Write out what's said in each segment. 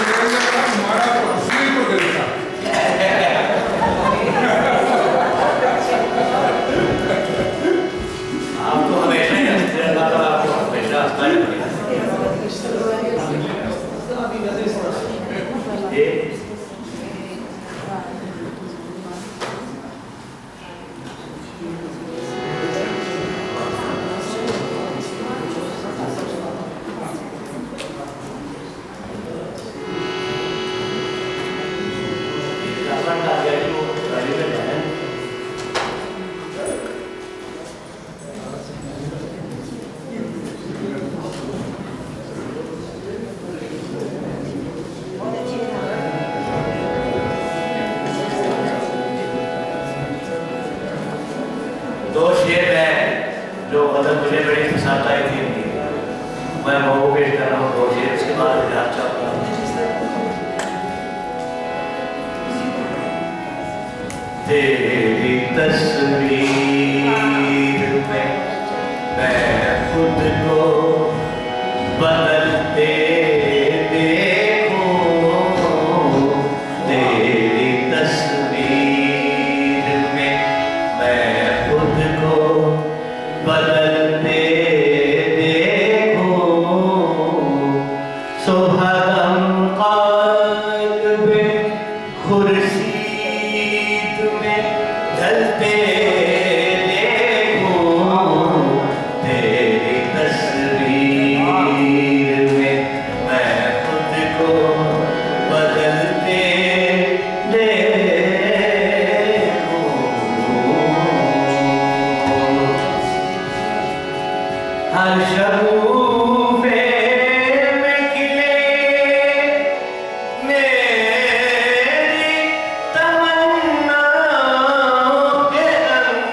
हमारा उसी को देता। आप तो हमेशा ही हंसते रहता था, आपको हमेशा हंसना ही पड़ेगा। दो शेर है जो मतलब मुझे बड़ी पसंद आई थी, मैं वो पेश कर रहा हूँ। दो शेर उसके बाद विराट चाहता हूँ। तेरी तस्वीर में मैं खुद को बदलते देखूं, तेरी तस्वीर में मैं खुद को बदलते देखूं, सुबहदम क़ल्ब खुर्शीद में ढलते देखूं, तेरी तस्वीर में मैं खुद को बदलते देखूं। हर शगुफ़े में खिले मेरी तमन्नाओं के रंग,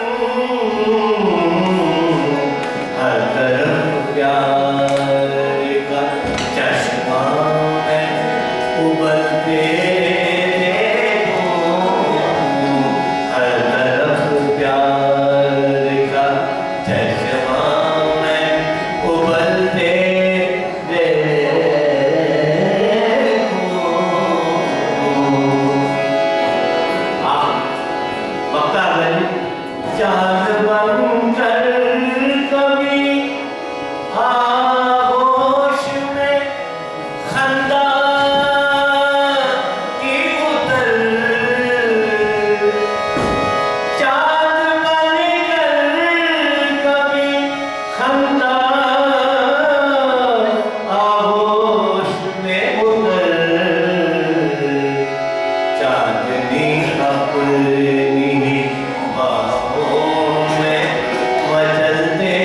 हर तरफ प्यार का चश्मा मैं उबलते देखूं, हर तरफ प्यार का चश्मा मैं उबलते देखूं। वक्त आ गया जी। चाँद बनकर कभी आगोश में खंदा की उतर, चाँद बनकर कभी खंदा आगोश में उतर, चांदनी अपनी बाहों में मचलते